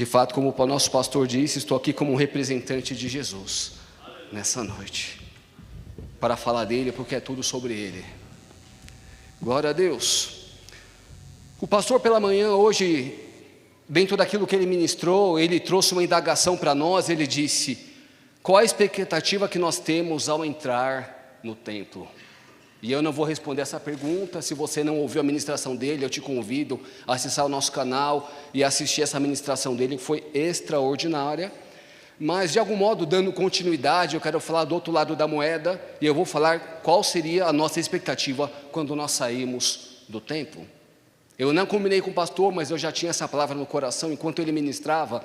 De fato, como o nosso pastor disse, estou aqui como um representante de Jesus nessa noite, para falar dele, porque é tudo sobre ele. Glória a Deus. O pastor pela manhã hoje, dentro daquilo que ele ministrou, ele trouxe uma indagação para nós. Ele disse: qual a expectativa que nós temos ao entrar no templo? E eu não vou responder essa pergunta. Se você não ouviu a ministração dele, eu te convido a acessar o nosso canal e assistir essa ministração dele, que foi extraordinária. Mas de algum modo, dando continuidade, eu quero falar do outro lado da moeda, e eu vou falar qual seria a nossa expectativa quando nós saímos do templo. Eu não combinei com o pastor, mas eu já tinha essa palavra no coração enquanto ele ministrava.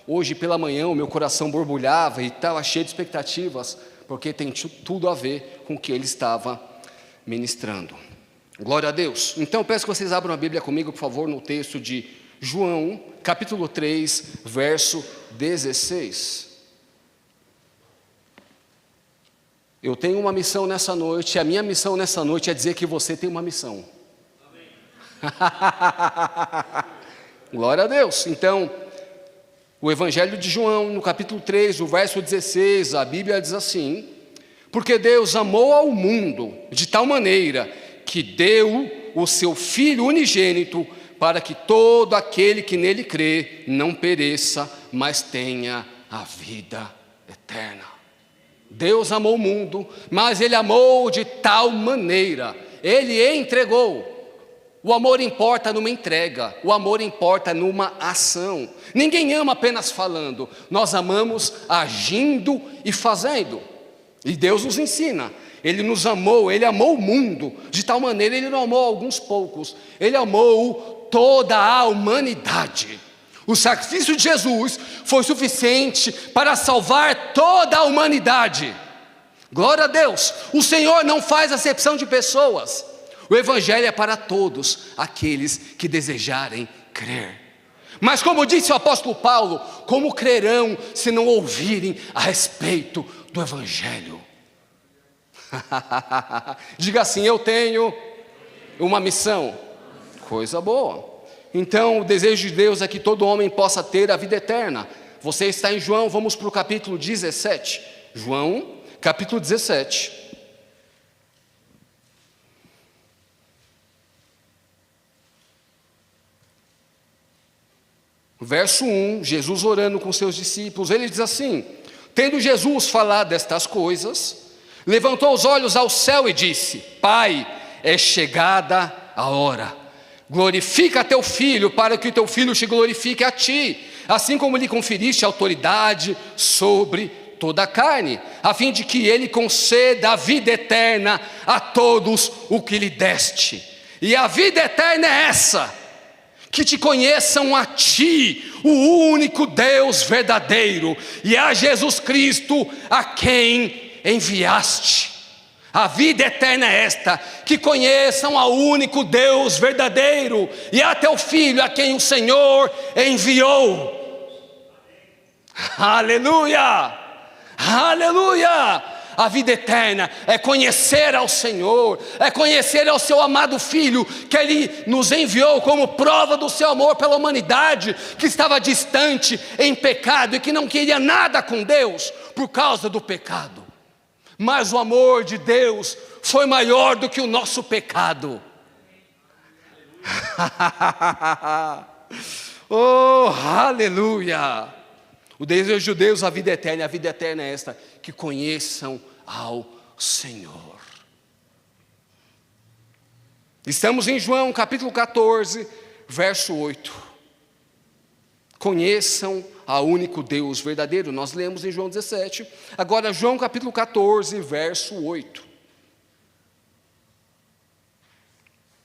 Hoje pela manhã o meu coração borbulhava e estava cheio de expectativas, porque tem tudo a ver com o que ele estava ministrando. Glória a Deus. Então peço que vocês abram a Bíblia comigo, por favor, no texto de João, capítulo 3, verso 16. Eu tenho uma missão nessa noite, e a minha missão nessa noite é dizer que você tem uma missão. Glória a Deus. Então, o Evangelho de João, no capítulo 3, o verso 16, a Bíblia diz assim: porque Deus amou ao mundo de tal maneira que deu o seu Filho unigênito, para que todo aquele que nele crê não pereça, mas tenha a vida eterna. Deus amou o mundo, mas Ele amou de tal maneira, Ele entregou. O amor importa numa entrega, o amor importa numa ação. Ninguém ama apenas falando, nós amamos agindo e fazendo. E Deus nos ensina, Ele nos amou, Ele amou o mundo, de tal maneira Ele não amou alguns poucos, Ele amou toda a humanidade. O sacrifício de Jesus foi suficiente para salvar toda a humanidade. Glória a Deus. O Senhor não faz acepção de pessoas. O Evangelho é para todos aqueles que desejarem crer. Mas como disse o apóstolo Paulo, como crerão se não ouvirem a respeito do Evangelho? Diga assim: eu tenho uma missão. Coisa boa. Então o desejo de Deus é que todo homem possa ter a vida eterna. Você está em João, vamos para o capítulo 17. João, capítulo 17. Verso 1, Jesus orando com seus discípulos, ele diz assim: tendo Jesus falado estas coisas, levantou os olhos ao céu e disse: Pai, é chegada a hora, glorifica teu filho, para que teu filho te glorifique a ti, assim como lhe conferiste autoridade sobre toda a carne, a fim de que ele conceda a vida eterna a todos o que lhe deste. E a vida eterna é essa: que te conheçam a ti, o único Deus verdadeiro, e a Jesus Cristo a quem enviaste. A vida eterna é esta: que conheçam ao único Deus verdadeiro e a teu Filho a quem o Senhor enviou. Aleluia, aleluia. A vida eterna é conhecer ao Senhor, é conhecer ao seu amado Filho, que Ele nos enviou como prova do seu amor pela humanidade, que estava distante em pecado e que não queria nada com Deus por causa do pecado. Mas o amor de Deus foi maior do que o nosso pecado. Oh, aleluia. O desejo de Deus, a vida eterna é esta: que conheçam ao Senhor. Estamos em João capítulo 14, verso 8. Conheçam ao único Deus verdadeiro. Nós lemos em João 17. Agora João capítulo 14, verso 8.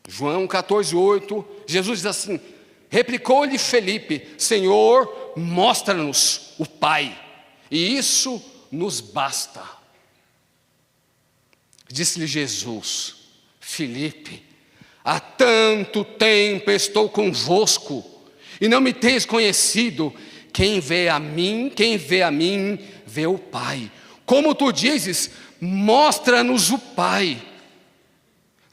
João 14, 8. Jesus diz assim: replicou-lhe Felipe: Senhor, mostra-nos o Pai, e isso nos basta. Disse-lhe Jesus: Felipe, há tanto tempo estou convosco, e não me tens conhecido. Quem vê a mim, vê o Pai. Como tu dizes, mostra-nos o Pai.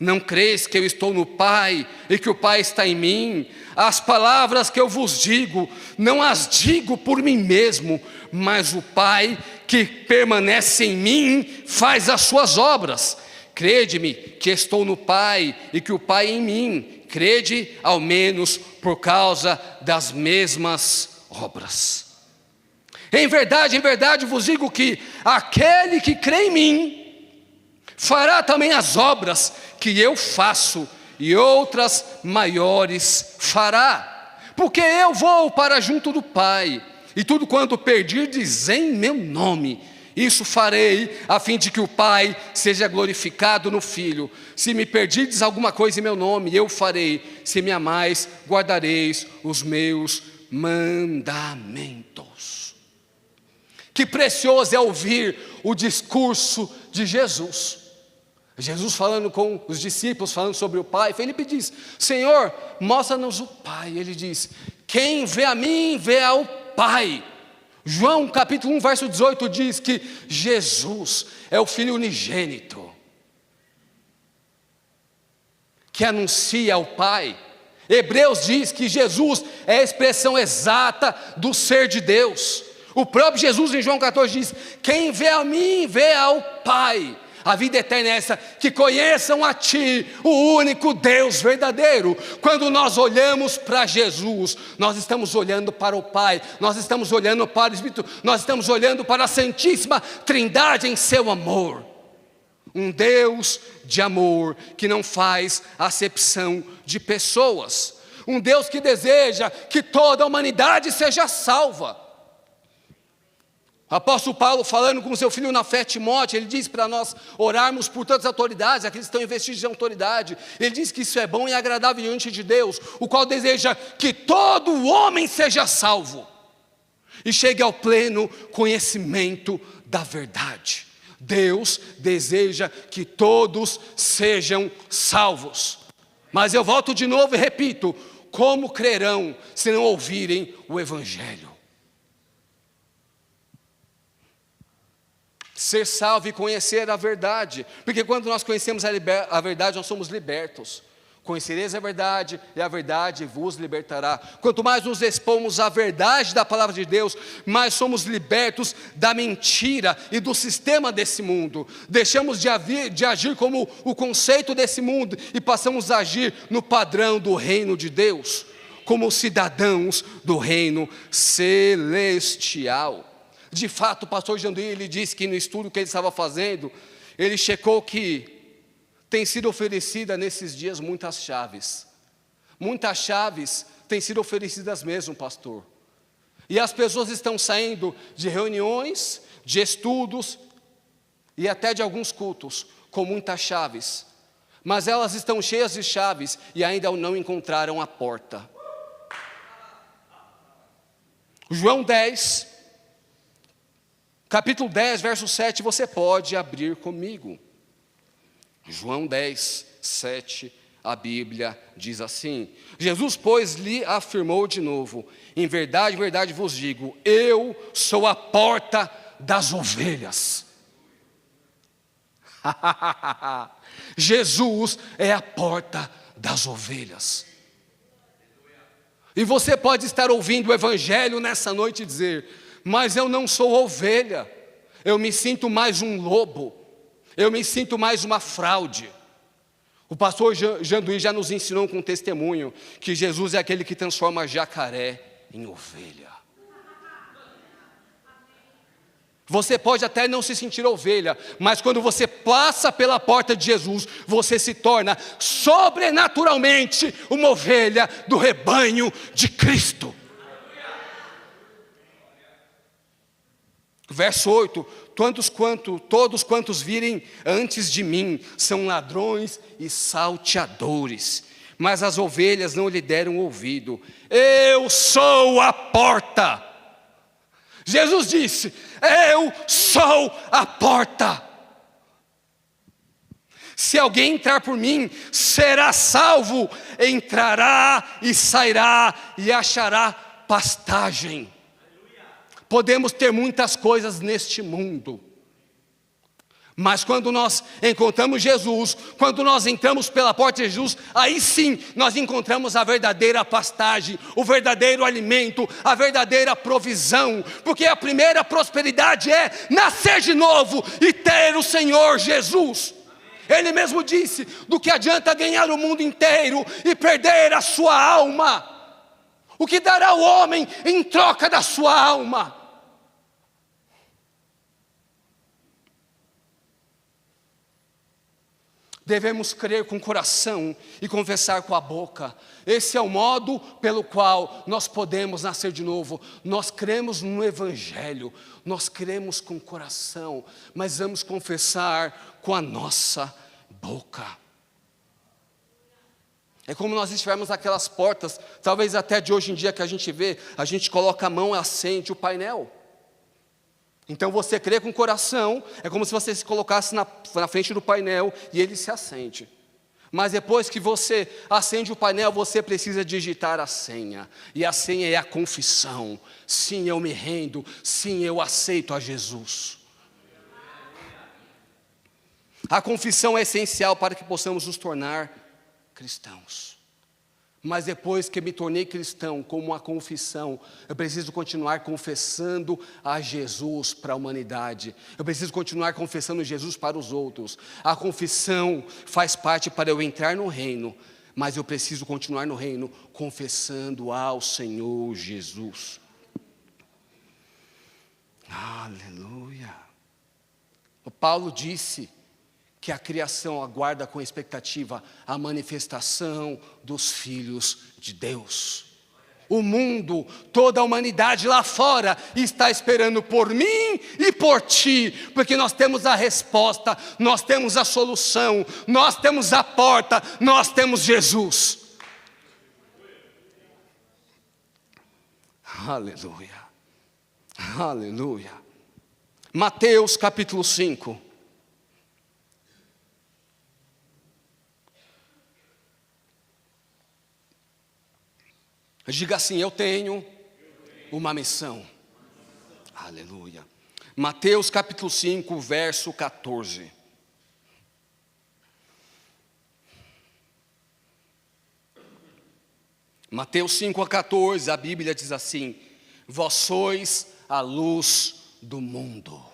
Não creis que eu estou no Pai e que o Pai está em mim? As palavras que eu vos digo, não as digo por mim mesmo, mas o Pai que permanece em mim faz as suas obras. Crede-me que estou no Pai e que o Pai em mim. Crede ao menos por causa das mesmas obras. Em verdade vos digo que aquele que crê em mim fará também as obras que eu faço, e outras maiores fará, porque eu vou para junto do Pai, e tudo quanto pedirdes em meu nome, isso farei, a fim de que o Pai seja glorificado no Filho. Se me pedirdes alguma coisa em meu nome, eu farei. Se me amais, guardareis os meus mandamentos. Que precioso é ouvir o discurso de Jesus. Jesus falando com os discípulos, falando sobre o Pai. Felipe diz: Senhor, mostra-nos o Pai. Ele diz: quem vê a mim, vê ao Pai. João capítulo 1, verso 18 diz que Jesus é o Filho unigênito, que anuncia ao Pai. Hebreus diz que Jesus é a expressão exata do ser de Deus. O próprio Jesus em João 14 diz: quem vê a mim, vê ao Pai. A vida eterna é essa, que conheçam a Ti, o único Deus verdadeiro. Quando nós olhamos para Jesus, nós estamos olhando para o Pai, nós estamos olhando para o Espírito, nós estamos olhando para a Santíssima Trindade em seu amor. Um Deus de amor que não faz acepção de pessoas. Um Deus que deseja que toda a humanidade seja salva. O apóstolo Paulo, falando com seu filho na fé, Timóteo, ele diz para nós orarmos por todas as autoridades, aqueles que estão investidos de autoridade. Ele diz que isso é bom e agradável diante de Deus, o qual deseja que todo homem seja salvo e chegue ao pleno conhecimento da verdade. Deus deseja que todos sejam salvos. Mas eu volto de novo e repito: como crerão se não ouvirem o Evangelho? Ser salvo e conhecer a verdade, porque quando nós conhecemos a verdade, nós somos libertos. Conhecereis a verdade, e a verdade vos libertará. Quanto mais nos expomos à verdade da palavra de Deus, mais somos libertos da mentira e do sistema desse mundo. Deixamos de agir como o conceito desse mundo e passamos a agir no padrão do reino de Deus, como cidadãos do reino celestial. De fato, o pastor Janduí, ele disse que no estudo que ele estava fazendo, ele checou que tem sido oferecida nesses dias muitas chaves. Muitas chaves têm sido oferecidas mesmo, pastor. E as pessoas estão saindo de reuniões, de estudos e até de alguns cultos com muitas chaves. Mas elas estão cheias de chaves e ainda não encontraram a porta. João 10... Capítulo 10, verso 7, você pode abrir comigo. João 10, 7, a Bíblia diz assim: Jesus, pois, lhe afirmou de novo: em verdade vos digo, eu sou a porta das ovelhas. Jesus é a porta das ovelhas. E você pode estar ouvindo o Evangelho nessa noite e dizer: mas eu não sou ovelha, eu me sinto mais um lobo, eu me sinto mais uma fraude. O pastor Janduí já nos ensinou com testemunho que Jesus é aquele que transforma jacaré em ovelha. Você pode até não se sentir ovelha, mas quando você passa pela porta de Jesus, você se torna sobrenaturalmente uma ovelha do rebanho de Cristo. Verso 8, todos quantos virem antes de mim são ladrões e salteadores, mas as ovelhas não lhe deram ouvido. Eu sou a porta. Jesus disse: eu sou a porta. Se alguém entrar por mim, será salvo, entrará e sairá e achará pastagem. Podemos ter muitas coisas neste mundo, Mas quando nós encontramos Jesus, quando nós entramos pela porta de Jesus, aí sim nós encontramos a verdadeira pastagem, o verdadeiro alimento, a verdadeira provisão. Porque a primeira prosperidade é nascer de novo e ter o Senhor Jesus. Ele mesmo disse: do que adianta ganhar o mundo inteiro e perder a sua alma? O que dará o homem em troca da sua alma? Devemos crer com o coração e confessar com a boca. Esse é o modo pelo qual nós podemos nascer de novo. Nós cremos no Evangelho, nós cremos com o coração, mas vamos confessar com a nossa boca. É como nós estivermos aquelas portas, talvez até de hoje em dia que a gente vê, a gente coloca a mão e acende o painel. Então você crê com o coração, é como se você se colocasse na frente do painel e ele se acende. Mas depois que você acende o painel, você precisa digitar a senha. E a senha é a confissão. Sim, eu me rendo. Sim, eu aceito a Jesus. A confissão é essencial para que possamos nos tornar cristãos. Mas depois que me tornei cristão, como uma confissão, eu preciso continuar confessando a Jesus para a humanidade. Eu preciso continuar confessando Jesus para os outros. A confissão faz parte para eu entrar no reino, mas eu preciso continuar no reino confessando ao Senhor Jesus. Aleluia. O Paulo disse que a criação aguarda com expectativa a manifestação dos filhos de Deus. O mundo, toda a humanidade lá fora está esperando por mim e por ti, porque nós temos a resposta, nós temos a solução, nós temos a porta, nós temos Jesus. Aleluia, aleluia. Mateus capítulo 5. Diga assim: eu tenho uma missão. Aleluia. Mateus capítulo 5, verso 14. Mateus 5:14, a Bíblia diz assim: vós sois a luz do mundo.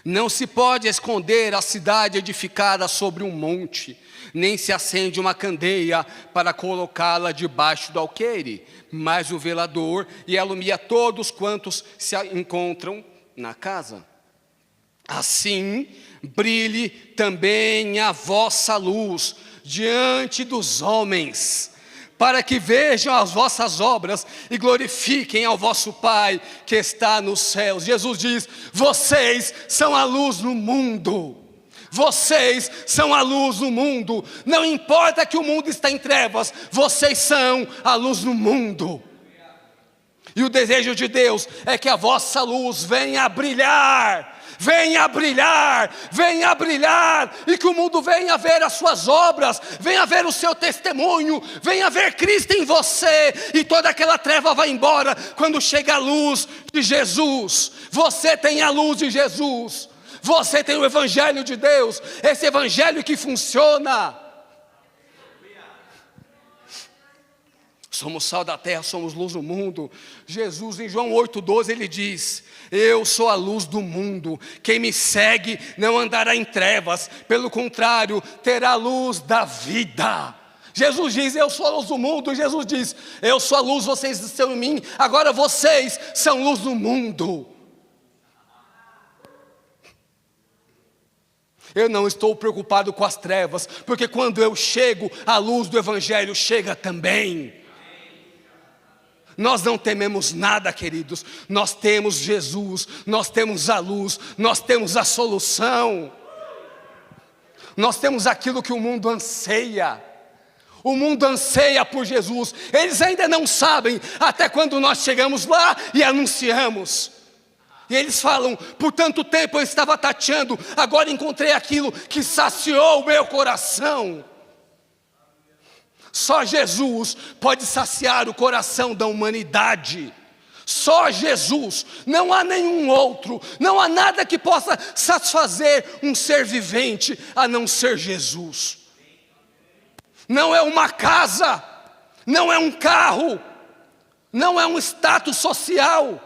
Não se pode esconder a cidade edificada sobre um monte, nem se acende uma candeia para colocá-la debaixo do alqueire, mas o velador e alumia todos quantos se encontram na casa. Assim, brilhe também a vossa luz diante dos homens, para que vejam as vossas obras e glorifiquem ao vosso Pai que está nos céus. Jesus diz: vocês são a luz no mundo. Vocês são a luz no mundo. Não importa que o mundo está em trevas, vocês são a luz no mundo. E o desejo de Deus é que a vossa luz venha a brilhar. Venha a brilhar, venha a brilhar, e que o mundo venha ver as suas obras, venha ver o seu testemunho, venha ver Cristo em você, e toda aquela treva vai embora quando chega a luz de Jesus. Você tem a luz de Jesus, você tem o Evangelho de Deus, esse Evangelho que funciona. Somos sal da terra, somos luz do mundo. Jesus em João 8,12 ele diz: eu sou a luz do mundo, quem me segue não andará em trevas, pelo contrário, terá a luz da vida. Jesus diz: eu sou a luz do mundo. E Jesus diz: eu sou a luz, vocês estão em mim, agora vocês são luz do mundo. Eu não estou preocupado com as trevas, porque quando eu chego, a luz do Evangelho chega também. Nós não tememos nada, queridos. Nós temos Jesus, nós temos a luz, nós temos a solução. Nós temos aquilo que o mundo anseia. O mundo anseia por Jesus. Eles ainda não sabem até quando nós chegamos lá e anunciamos. E eles falam: por tanto tempo eu estava tateando, agora encontrei aquilo que saciou o meu coração. Só Jesus pode saciar o coração da humanidade. Só Jesus, não há nenhum outro, não há nada que possa satisfazer um ser vivente a não ser Jesus. Não é uma casa, não é um carro, não é um status social,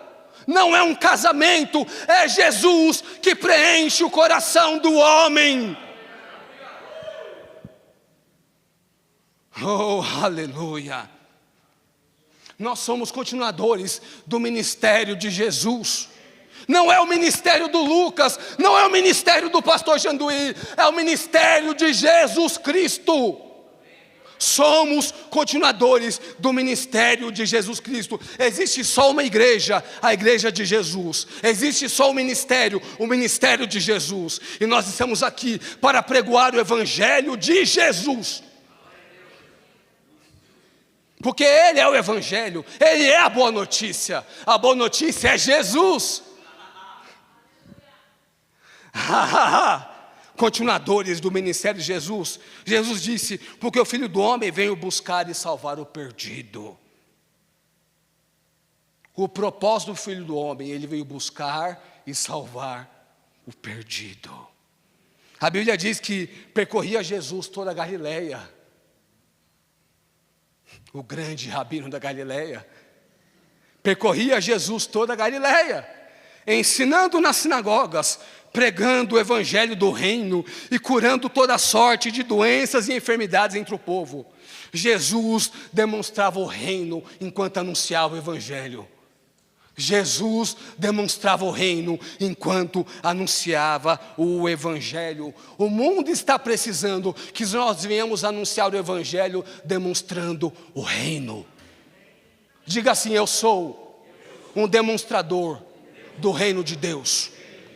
não é um casamento, é Jesus que preenche o coração do homem. Oh, aleluia! Nós somos continuadores do ministério de Jesus. Não é o ministério do Lucas, não é o ministério do pastor Janduí, é o ministério de Jesus Cristo. Somos continuadores do ministério de Jesus Cristo. Existe só uma igreja, a igreja de Jesus. Existe só o ministério de Jesus. E nós estamos aqui para pregoar o evangelho de Jesus. Porque Ele é o evangelho, Ele é a boa notícia. A boa notícia é Jesus. Continuadores do ministério de Jesus. Jesus disse, porque o Filho do Homem veio buscar e salvar o perdido. O propósito do Filho do Homem, Ele veio buscar e salvar o perdido. A Bíblia diz que percorria Jesus toda a Galileia. O grande rabino da Galileia. Percorria Jesus toda a Galileia, ensinando nas sinagogas, pregando o evangelho do reino e curando toda sorte de doenças e enfermidades entre o povo. Jesus demonstrava o reino enquanto anunciava o evangelho. Jesus demonstrava o reino enquanto anunciava o evangelho. O mundo está precisando que nós venhamos anunciar o evangelho demonstrando o reino. Diga assim: eu sou um demonstrador do reino de Deus.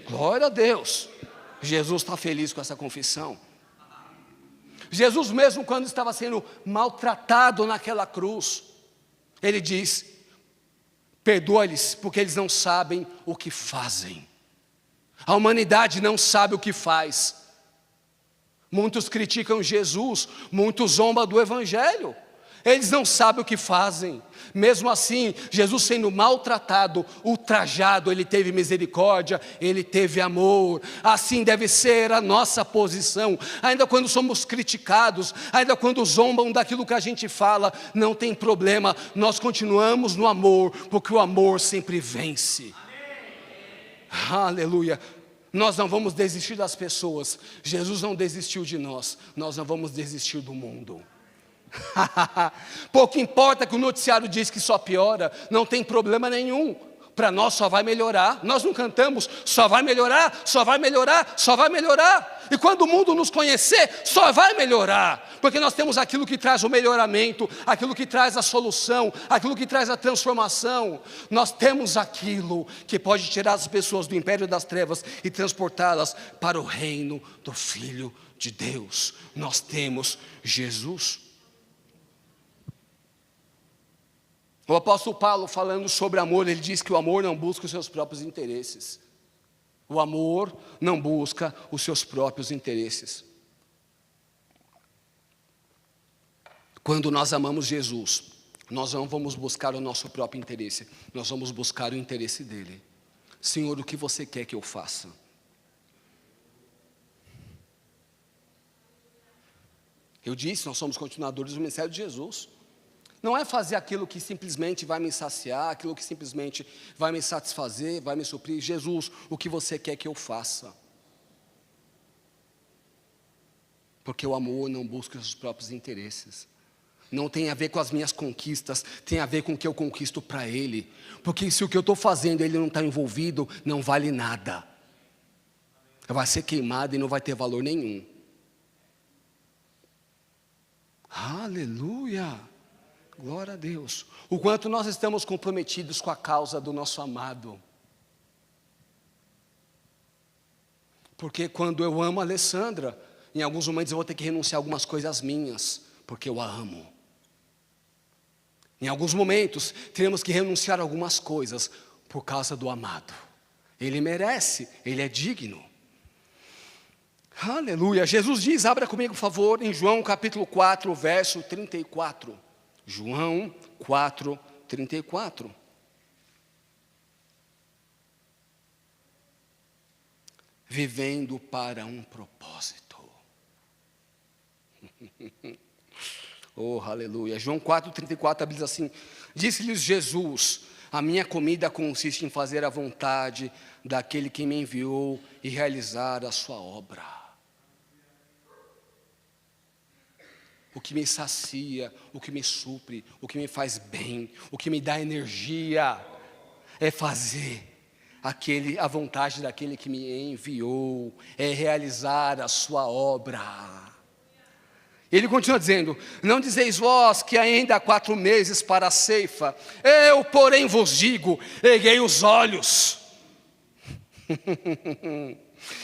Glória a Deus. Jesus está feliz com essa confissão. Jesus mesmo, quando estava sendo maltratado naquela cruz, Ele diz: perdoa-lhes, porque eles não sabem o que fazem. A humanidade não sabe o que faz. Muitos criticam Jesus, muitos zombam do evangelho. Eles não sabem o que fazem. Mesmo assim, Jesus sendo maltratado, ultrajado, Ele teve misericórdia, Ele teve amor. Assim deve ser a nossa posição. Ainda quando somos criticados, ainda quando zombam daquilo que a gente fala, não tem problema. Nós continuamos no amor, porque o amor sempre vence. Amém. Aleluia. Nós não vamos desistir das pessoas. Jesus não desistiu de nós. Nós não vamos desistir do mundo. Pouco importa que o noticiário diz que só piora, não tem problema nenhum. Para nós só vai melhorar. Nós não cantamos, só vai melhorar, só vai melhorar, só vai melhorar. E quando o mundo nos conhecer, só vai melhorar. Porque nós temos aquilo que traz o melhoramento, aquilo que traz a solução, aquilo que traz a transformação. Nós temos aquilo que pode tirar as pessoas do império das trevas e transportá-las para o reino do Filho de Deus. Nós temos Jesus. O apóstolo Paulo, falando sobre amor, ele diz que o amor não busca os seus próprios interesses. O amor não busca os seus próprios interesses. Quando nós amamos Jesus, nós não vamos buscar o nosso próprio interesse, nós vamos buscar o interesse dele. Senhor, o que você quer que eu faça? Eu disse, nós somos continuadores do ministério de Jesus. Não é fazer aquilo que simplesmente vai me saciar, aquilo que simplesmente vai me satisfazer, vai me suprir. Jesus, o que você quer que eu faça? Porque o amor não busca os seus próprios interesses. Não tem a ver com as minhas conquistas, tem a ver com o que eu conquisto para Ele. Porque se o que eu estou fazendo, Ele não está envolvido, não vale nada. Vai ser queimado e não vai ter valor nenhum. Aleluia! Glória a Deus. O quanto nós estamos comprometidos com a causa do nosso amado. Porque quando eu amo a Alessandra, em alguns momentos eu vou ter que renunciar a algumas coisas minhas, porque eu a amo. Em alguns momentos teremos que renunciar a algumas coisas por causa do amado. Ele merece, ele é digno. Aleluia. Jesus diz, abra comigo por favor, em João capítulo 4, verso 34. João 4, 34. vivendo para um propósito. Oh, aleluia. João 4,34 diz assim: disse-lhes Jesus: a minha comida consiste em fazer a vontade daquele que me enviou e realizar a sua obra. O que me sacia, o que me supre, o que me faz bem, o que me dá energia, é fazer a vontade daquele que me enviou, é realizar a sua obra. Ele continua dizendo: não dizeis vós que ainda há 4 meses para a ceifa? Eu, porém, vos digo, erguei os olhos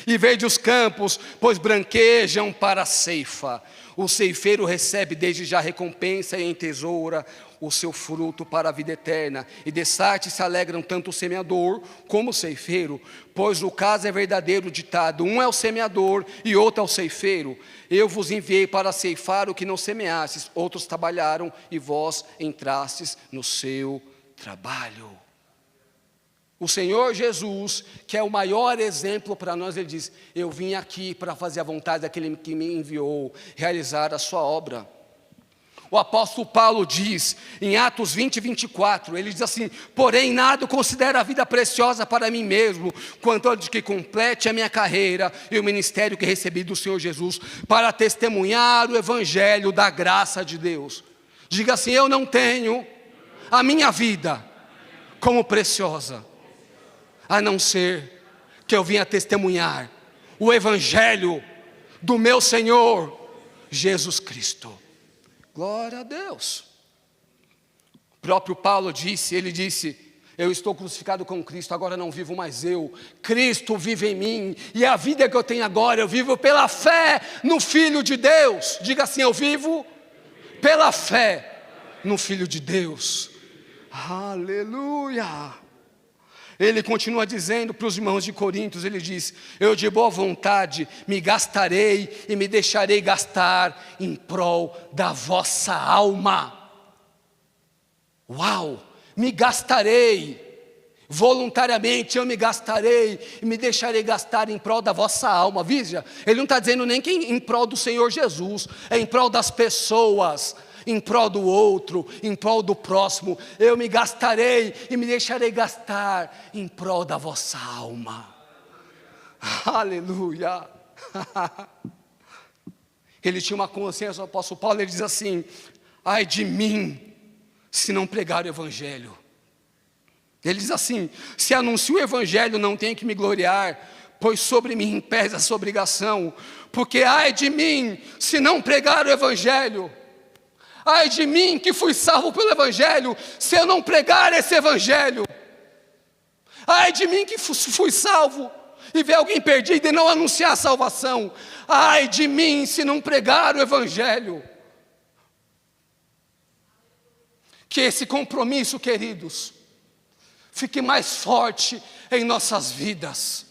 e vede os campos, pois branquejam para a ceifa. O ceifeiro recebe desde já recompensa e entesoura o seu fruto para a vida eterna. E de sorte se alegram tanto o semeador como o ceifeiro, pois o caso é verdadeiro ditado: um é o semeador e outro é o ceifeiro. Eu vos enviei para ceifar o que não semeastes, outros trabalharam e vós entrastes no seu trabalho. O Senhor Jesus, que é o maior exemplo para nós, Ele diz: eu vim aqui para fazer a vontade daquele que me enviou, realizar a sua obra. O apóstolo Paulo diz, em Atos 20, 24, ele diz assim: porém nada considero a vida preciosa para mim mesmo, quanto de que complete a minha carreira e o ministério que recebi do Senhor Jesus, para testemunhar o evangelho da graça de Deus. Diga assim: eu não tenho a minha vida como preciosa, a não ser que eu vinha testemunhar o evangelho do meu Senhor Jesus Cristo. Glória a Deus. O próprio Paulo disse, ele disse: eu estou crucificado com Cristo, agora não vivo mais eu, Cristo vive em mim, e a vida que eu tenho agora, eu vivo pela fé no Filho de Deus. Diga assim: eu vivo pela fé no Filho de Deus. Aleluia. Ele continua dizendo para os irmãos de Coríntios, ele diz: eu de boa vontade me gastarei e me deixarei gastar em prol da vossa alma. Uau! Me gastarei, voluntariamente eu me gastarei e me deixarei gastar em prol da vossa alma. Veja, ele não está dizendo nem que em prol do Senhor Jesus, é em prol das pessoas, em prol do outro, em prol do próximo. Eu me gastarei e me deixarei gastar em prol da vossa alma. Aleluia. Ele tinha uma consciência, o apóstolo Paulo, ele diz assim: ai de mim, se não pregar o evangelho. Ele diz assim: se anuncio o evangelho, não tenho que me gloriar, pois sobre mim pesa essa obrigação. Porque ai de mim, se não pregar o evangelho. Ai de mim que fui salvo pelo evangelho, se eu não pregar esse evangelho. Ai de mim que fui salvo e ver alguém perdido e não anunciar a salvação. Ai de mim se não pregar o evangelho. Que esse compromisso, queridos, fique mais forte em nossas vidas.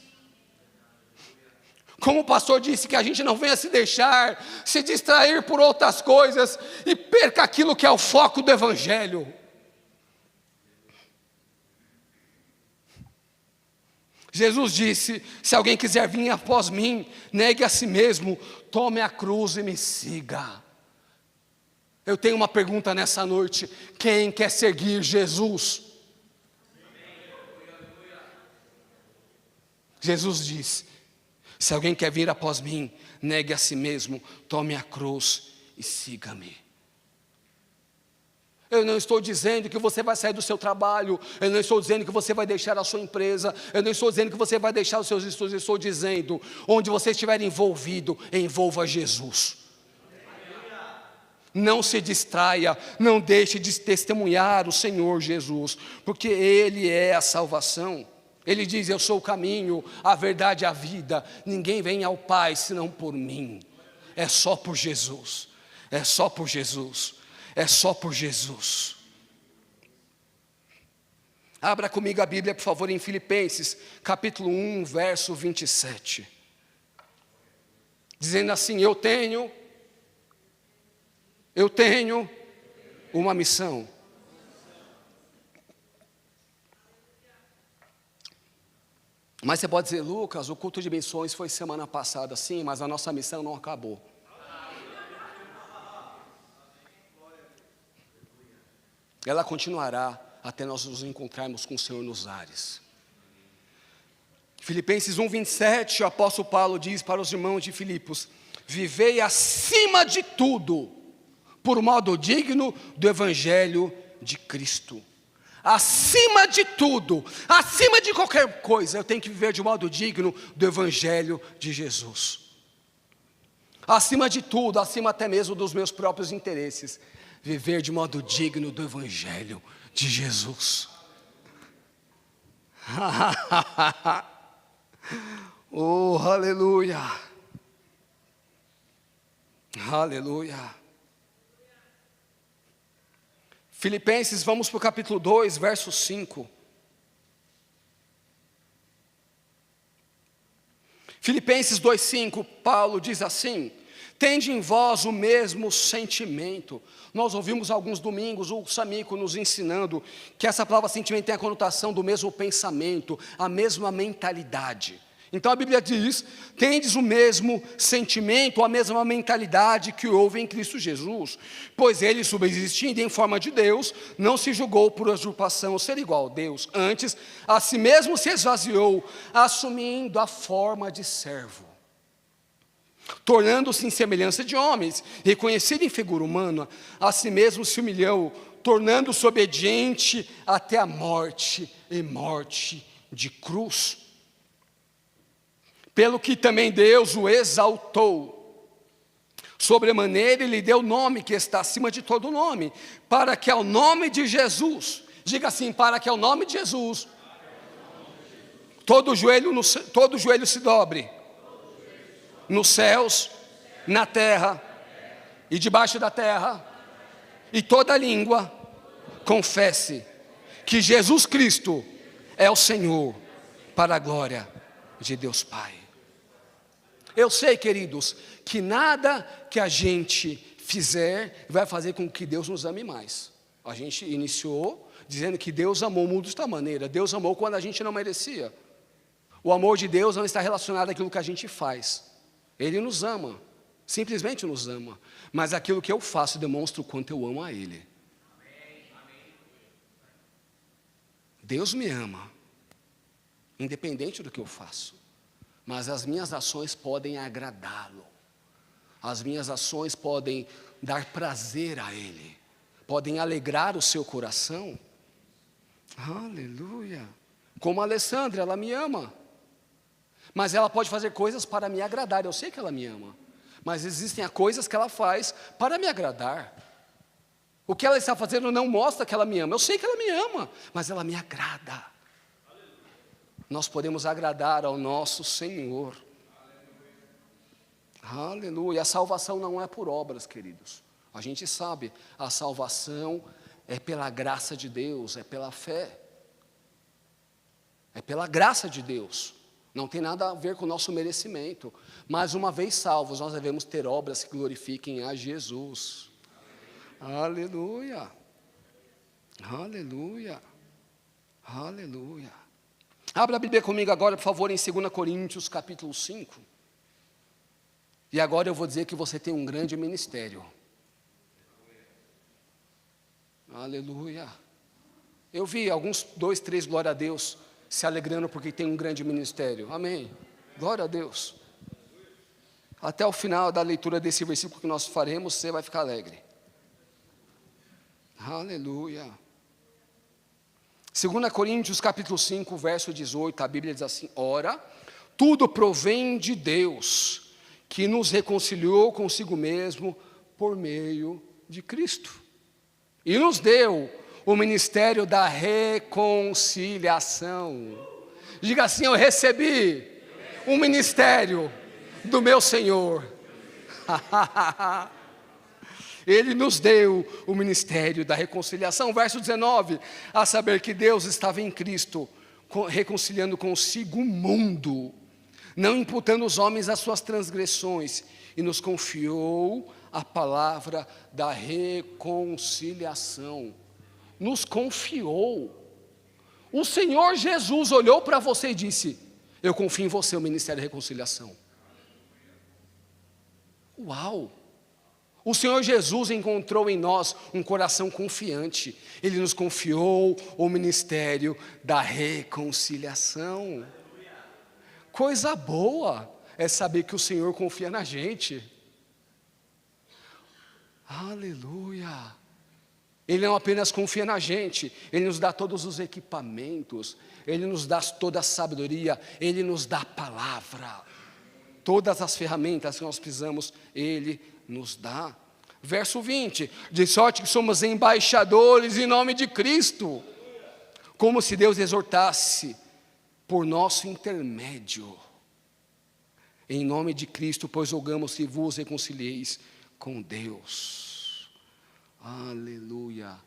Como o pastor disse, que a gente não venha se deixar se distrair por outras coisas e perca aquilo que é o foco do evangelho. Jesus disse: se alguém quiser vir após mim, negue a si mesmo, tome a cruz e me siga. Eu tenho uma pergunta nessa noite: quem quer seguir Jesus? Jesus disse: se alguém quer vir após mim, negue a si mesmo, tome a cruz e siga-me. Eu não estou dizendo que você vai sair do seu trabalho, eu não estou dizendo que você vai deixar a sua empresa, eu não estou dizendo que você vai deixar os seus estudos, eu estou dizendo, onde você estiver envolvido, envolva Jesus. Não se distraia, não deixe de testemunhar o Senhor Jesus, porque Ele é a salvação. Ele diz: eu sou o caminho, a verdade e a vida, ninguém vem ao Pai senão por mim. É só por Jesus, é só por Jesus, é só por Jesus. Abra comigo a Bíblia, por favor, em Filipenses, capítulo 1, verso 27. Dizendo assim: eu tenho uma missão. Mas você pode dizer: Lucas, o culto de missões foi semana passada. Sim, mas a nossa missão não acabou. Ela continuará até nós nos encontrarmos com o Senhor nos ares. Filipenses 1:27, o apóstolo Paulo diz para os irmãos de Filipos: vivei acima de tudo, por modo digno do evangelho de Cristo. Acima de tudo, acima de qualquer coisa, eu tenho que viver de modo digno do evangelho de Jesus. Acima de tudo, acima até mesmo dos meus próprios interesses, viver de modo digno do evangelho de Jesus. Oh, aleluia. Aleluia. Filipenses, vamos para o capítulo 2, verso 5. Filipenses 2:5, Paulo diz assim: tende em vós o mesmo sentimento. Nós ouvimos alguns domingos o Samico nos ensinando que essa palavra sentimento tem a conotação do mesmo pensamento, a mesma mentalidade. Então a Bíblia diz: tendes o mesmo sentimento, a mesma mentalidade que houve em Cristo Jesus, pois ele, subsistindo em forma de Deus, não se julgou por usurpação ser igual a Deus, antes a si mesmo se esvaziou, assumindo a forma de servo, tornando-se em semelhança de homens, reconhecido em figura humana, a si mesmo se humilhou, tornando-se obediente até a morte, e morte de cruz. Pelo que também Deus o exaltou, sobremaneira ele lhe deu o nome que está acima de todo nome, para que ao nome de Jesus, diga assim, para que ao nome de Jesus, todo joelho se dobre, nos céus, na terra e debaixo da terra, e toda língua confesse que Jesus Cristo é o Senhor, para a glória de Deus Pai. Eu sei, queridos, que nada que a gente fizer vai fazer com que Deus nos ame mais. A gente iniciou dizendo que Deus amou o mundo desta maneira. Deus amou quando a gente não merecia. O amor de Deus não está relacionado àquilo que a gente faz. Ele nos ama, simplesmente nos ama. Mas aquilo que eu faço demonstra o quanto eu amo a Ele. Deus me ama, independente do que eu faço. Mas as minhas ações podem agradá-lo. As minhas ações podem dar prazer a Ele. Podem alegrar o seu coração. Aleluia. Como a Alessandra, ela me ama. Mas ela pode fazer coisas para me agradar. Eu sei que ela me ama. Mas existem coisas que ela faz para me agradar. O que ela está fazendo não mostra que ela me ama. Eu sei que ela me ama, mas ela me agrada. Nós podemos agradar ao nosso Senhor. Aleluia. A salvação não é por obras, queridos. A gente sabe, a salvação é pela graça de Deus, é pela fé. É pela graça de Deus. Não tem nada a ver com o nosso merecimento. Mas uma vez salvos, nós devemos ter obras que glorifiquem a Jesus. Aleluia. Aleluia. Aleluia. Abra a Bíblia comigo agora, por favor, em 2 Coríntios, capítulo 5. E agora eu vou dizer que você tem um grande ministério. Aleluia. Eu vi alguns, 2, 3, glória a Deus, se alegrando porque tem um grande ministério. Amém. Glória a Deus. Até o final da leitura desse versículo que nós faremos, você vai ficar alegre. Aleluia. 2 Coríntios capítulo 5, verso 18, a Bíblia diz assim: ora, tudo provém de Deus, que nos reconciliou consigo mesmo por meio de Cristo, e nos deu o ministério da reconciliação. Diga assim: eu recebi um ministério do meu Senhor. Ele nos deu o ministério da reconciliação. Verso 19, a saber que Deus estava em Cristo, reconciliando consigo o mundo, não imputando os homens as suas transgressões, e nos confiou a palavra da reconciliação. Nos confiou. O Senhor Jesus olhou para você e disse: Eu confio em você, o Ministério da Reconciliação. Uau! O Senhor Jesus encontrou em nós um coração confiante. Ele nos confiou o ministério da reconciliação. Coisa boa é saber que o Senhor confia na gente. Aleluia! Ele não apenas confia na gente, Ele nos dá todos os equipamentos, Ele nos dá toda a sabedoria, Ele nos dá a palavra. Todas as ferramentas que nós precisamos, Ele nos dá. Verso 20, de sorte que somos embaixadores em nome de Cristo, como se Deus exortasse por nosso intermédio. Em nome de Cristo, pois rogamos que vos reconcilieis com Deus. Aleluia.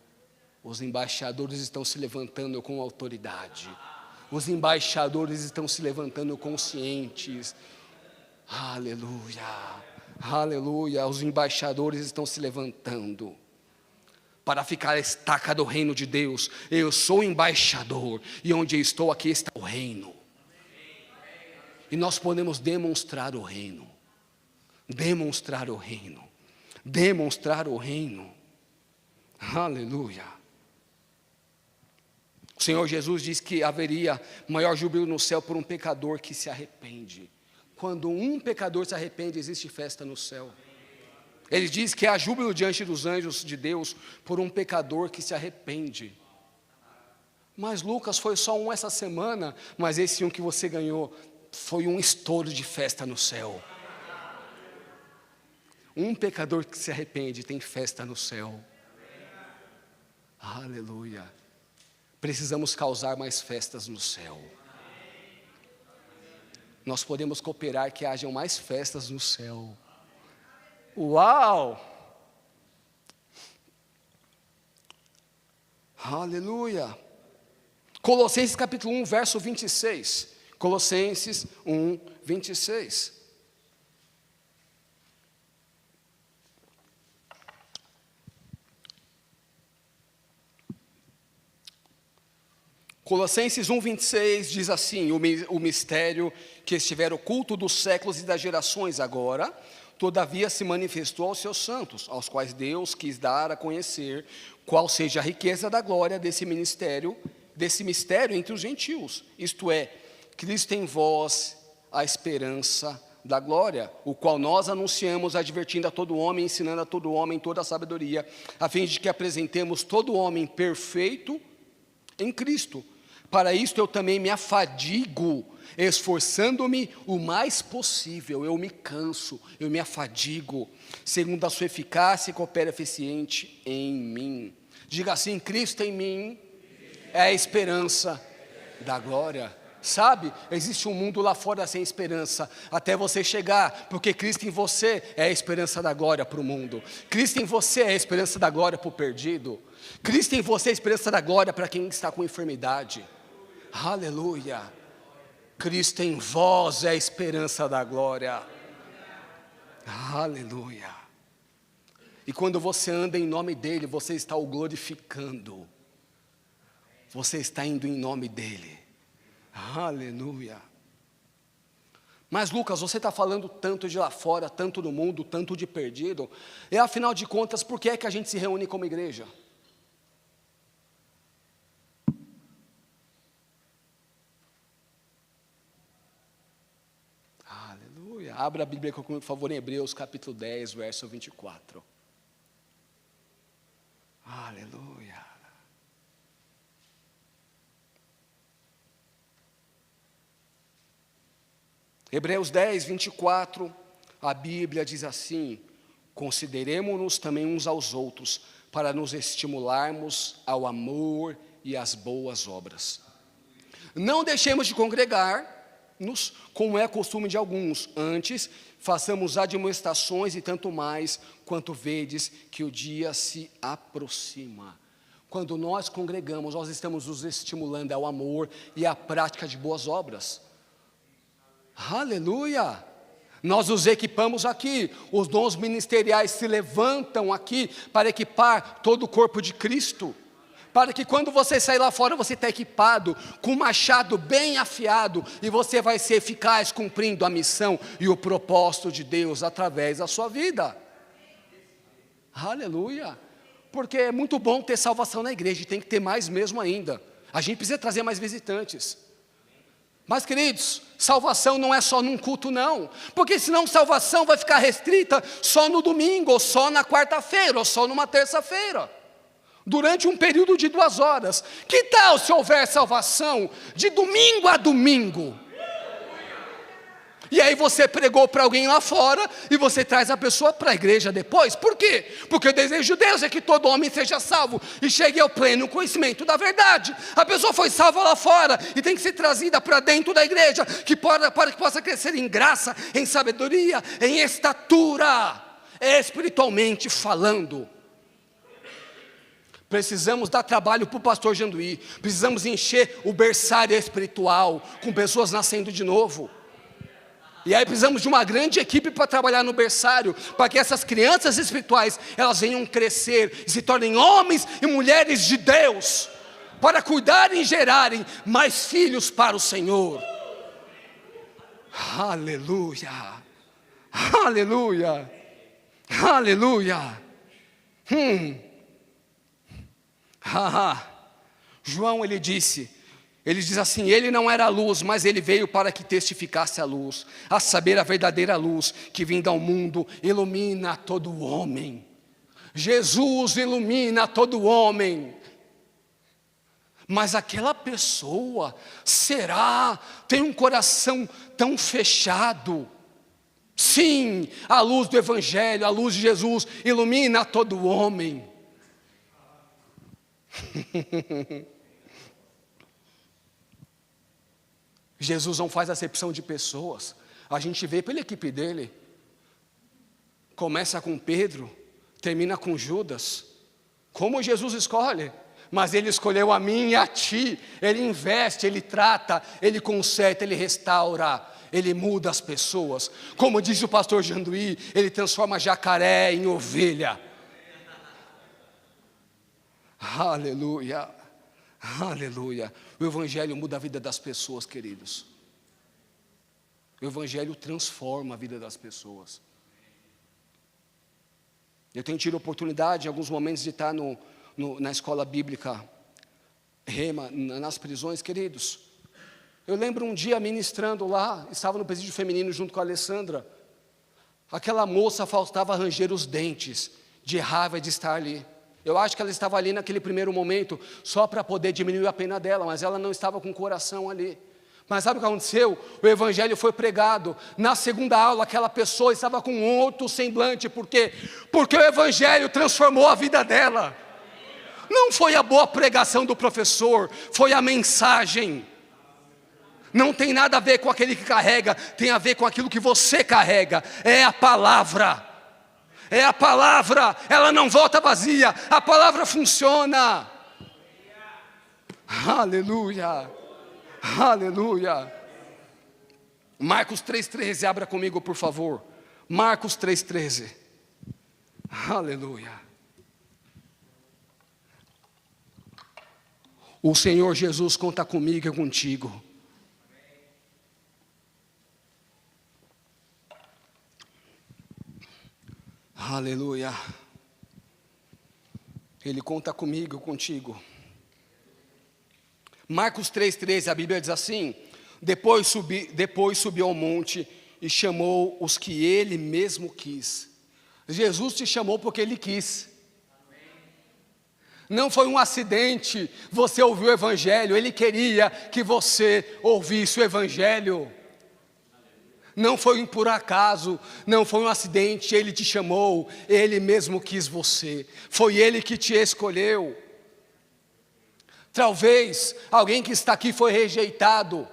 Os embaixadores estão se levantando com autoridade. Os embaixadores estão se levantando conscientes. Aleluia. Aleluia. Os embaixadores estão se levantando para ficar a estaca do reino de Deus. Eu sou embaixador e onde eu estou, aqui está o reino. E nós podemos demonstrar o reino. Demonstrar o reino. Demonstrar o reino. Aleluia. O Senhor Jesus diz que haveria maior júbilo no céu por um pecador que se arrepende. Quando um pecador se arrepende, existe festa no céu. Ele diz que há júbilo diante dos anjos de Deus por um pecador que se arrepende. Mas Lucas, foi só um essa semana, mas esse um que você ganhou foi um estouro de festa no céu. Um pecador que se arrepende tem festa no céu. Aleluia. Precisamos causar mais festas no céu. Nós podemos cooperar que hajam mais festas no céu. Uau! Aleluia. Colossenses capítulo 1, verso 26. Colossenses 1, 26. Colossenses 1, 26 diz assim: o mistério que estiver oculto dos séculos e das gerações agora, todavia se manifestou aos seus santos, aos quais Deus quis dar a conhecer qual seja a riqueza da glória desse mistério entre os gentios, isto é, Cristo em vós, a esperança da glória, o qual nós anunciamos, advertindo a todo homem, ensinando a todo homem toda a sabedoria, a fim de que apresentemos todo homem perfeito em Cristo. Para isto eu também me afadigo, esforçando-me o mais possível. Eu me canso, eu me afadigo, segundo a sua eficácia que opera eficiente em mim. Diga assim: Cristo em mim é a esperança da glória. Sabe, existe um mundo lá fora sem esperança, até você chegar, porque Cristo em você é a esperança da glória para o mundo. Cristo em você é a esperança da glória para o perdido. Cristo em você é a esperança da glória para quem está com enfermidade. Aleluia. Cristo em vós é a esperança da glória. Aleluia. E quando você anda em nome dele, você está o glorificando. Você está indo em nome dele. Aleluia. Mas Lucas, você está falando tanto de lá fora, tanto do mundo, tanto de perdido. E afinal de contas, por que é que a gente se reúne como igreja? Aleluia. Abra a Bíblia comigo, por favor, em Hebreus capítulo 10, verso 24. Aleluia. Hebreus 10, 24, a Bíblia diz assim: consideremo-nos também uns aos outros, para nos estimularmos ao amor e às boas obras. Não deixemos de congregar-nos, como é costume de alguns, antes façamos admoestações e tanto mais, quanto vedes que o dia se aproxima. Quando nós congregamos, nós estamos nos estimulando ao amor e à prática de boas obras. Aleluia! Nós nos equipamos aqui, os dons ministeriais se levantam aqui para equipar todo o corpo de Cristo, para que quando você sair lá fora, você está equipado com um machado bem afiado, e você vai ser eficaz cumprindo a missão e o propósito de Deus através da sua vida. Aleluia. Porque é muito bom ter salvação na igreja, e tem que ter mais mesmo ainda. A gente precisa trazer mais visitantes. Mas, queridos, salvação não é só num culto, não. Porque senão salvação vai ficar restrita só no domingo, ou só na quarta-feira, ou só numa terça-feira. Durante um período de 2 horas. Que tal se houver salvação de domingo a domingo? E aí você pregou para alguém lá fora, e você traz a pessoa para a igreja depois. Por quê? Porque o desejo de Deus é que todo homem seja salvo e chegue ao pleno conhecimento da verdade. A pessoa foi salva lá fora e tem que ser trazida para dentro da igreja, para que possa crescer em graça, em sabedoria, em estatura, espiritualmente falando. Precisamos dar trabalho para o pastor Janduí, precisamos encher o berçário espiritual com pessoas nascendo de novo. E aí precisamos de uma grande equipe para trabalhar no berçário, para que essas crianças espirituais, elas venham crescer e se tornem homens e mulheres de Deus, para cuidarem e gerarem mais filhos para o Senhor. Aleluia, aleluia, aleluia. João, ele diz assim: ele não era a luz, mas ele veio para que testificasse a luz, a saber, a verdadeira luz, que vinda ao mundo, ilumina todo o homem. Jesus ilumina todo o homem. Mas aquela pessoa, tem um coração tão fechado? Sim, a luz do Evangelho, a luz de Jesus, ilumina todo o homem. Jesus não faz acepção de pessoas. A gente vê pela equipe dele. Começa com Pedro, termina com Judas. Como Jesus escolhe? Mas ele escolheu a mim e a ti. Ele investe, ele trata, ele conserta, ele restaura, ele muda as pessoas. Como diz o pastor Janduí, ele transforma jacaré em ovelha. Aleluia, aleluia. O Evangelho muda a vida das pessoas, queridos. O Evangelho transforma a vida das pessoas. Eu tenho tido oportunidade em alguns momentos de estar na escola bíblica Rema, nas prisões, queridos. Eu lembro um dia ministrando lá, estava no presídio feminino junto com a Alessandra. Aquela moça faltava ranger os dentes, de raiva de estar ali. Eu acho que ela estava ali naquele primeiro momento só para poder diminuir a pena dela, mas ela não estava com o coração ali. Mas sabe o que aconteceu? O Evangelho foi pregado. Na segunda aula, aquela pessoa estava com outro semblante. Por quê? Porque o Evangelho transformou a vida dela. Não foi a boa pregação do professor, foi a mensagem. Não tem nada a ver com aquele que carrega, tem a ver com aquilo que você carrega. É a palavra. É a palavra, ela não volta vazia, a palavra funciona. Aleluia, aleluia. Marcos 3,13, abra comigo por favor. Marcos 3,13. Aleluia. O Senhor Jesus conta comigo e contigo. Aleluia. Ele conta comigo e contigo. Marcos 3,13, a Bíblia diz assim: depois subiu ao monte e chamou os que ele mesmo quis. Jesus te chamou porque ele quis. Não foi um acidente, você ouviu o Evangelho, ele queria que você ouvisse o Evangelho. Não foi por acaso, não foi um acidente, ele te chamou, ele mesmo quis você, foi ele que te escolheu. Talvez alguém que está aqui foi rejeitado,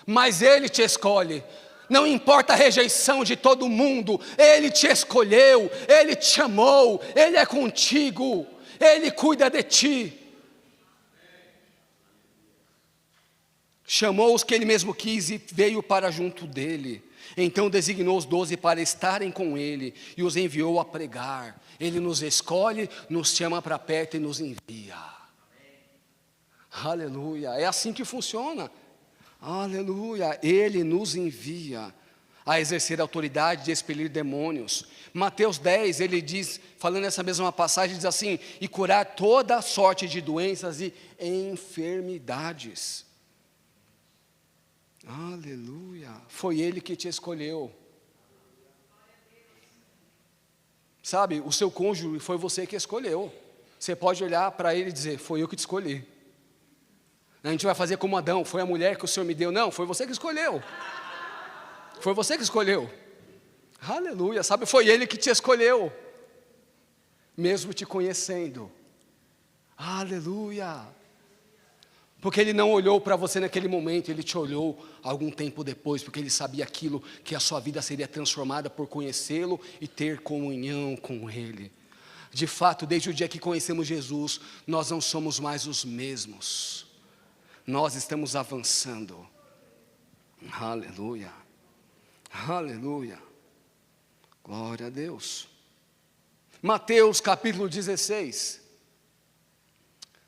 mas ele te escolhe. Não importa a rejeição de todo mundo, ele te escolheu, ele te chamou, ele é contigo, ele cuida de ti. Chamou os que ele mesmo quis e veio para junto dele. Então designou os 12 para estarem com ele e os enviou a pregar. Ele nos escolhe, nos chama para perto e nos envia. Aleluia, é assim que funciona. Aleluia, Ele nos envia a exercer a autoridade de expelir demônios. Mateus 10, ele diz, falando nessa mesma passagem, diz assim: e curar toda sorte de doenças e enfermidades. Aleluia, foi Ele que te escolheu. Sabe, o seu cônjuge foi você que escolheu. Você pode olhar para ele e dizer: foi eu que te escolhi. A gente vai fazer como Adão: foi a mulher que o Senhor me deu. Não, foi você que escolheu. Foi você que escolheu. Aleluia, sabe, foi Ele que te escolheu, mesmo te conhecendo. Aleluia. Porque Ele não olhou para você naquele momento, Ele te olhou algum tempo depois, porque Ele sabia aquilo, que a sua vida seria transformada por conhecê-lo e ter comunhão com Ele. De fato, desde o dia que conhecemos Jesus, nós não somos mais os mesmos. Nós estamos avançando. Aleluia. Aleluia. Glória a Deus. Mateus capítulo 16.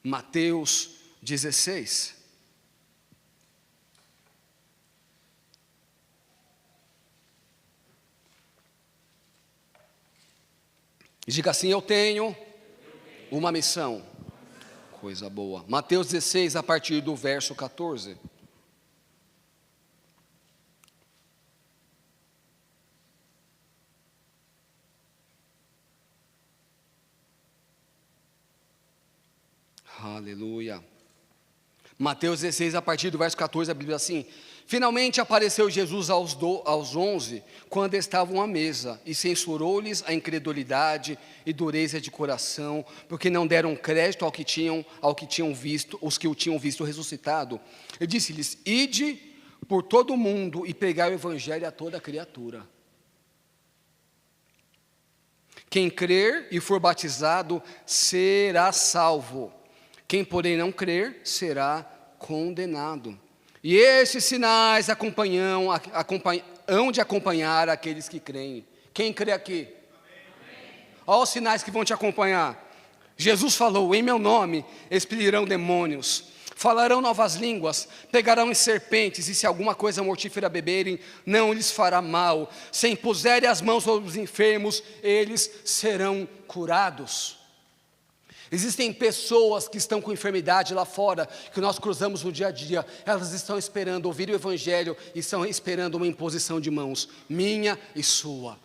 Mateus 16. Diga assim: eu tenho uma missão. Coisa boa. Mateus 16, a partir do verso 14. Aleluia. Mateus 16, a partir do verso 14, a Bíblia diz assim: finalmente apareceu Jesus aos 11, quando estavam à mesa, e censurou-lhes a incredulidade e dureza de coração, porque não deram crédito ao que tinham visto, os que o tinham visto ressuscitado. E disse-lhes: ide por todo o mundo e pregai o evangelho a toda criatura. Quem crer e for batizado será salvo. Quem, porém, não crer, será condenado. E esses sinais hão de acompanhar aqueles que creem. Quem crê aqui? Olha os sinais que vão te acompanhar. Jesus falou: em meu nome expelirão demônios, falarão novas línguas, pegarão em serpentes, e se alguma coisa mortífera beberem, não lhes fará mal. Se impuserem as mãos sobre os enfermos, eles serão curados. Existem pessoas que estão com enfermidade lá fora, que nós cruzamos no dia a dia. Elas estão esperando ouvir o evangelho e estão esperando uma imposição de mãos, minha e sua.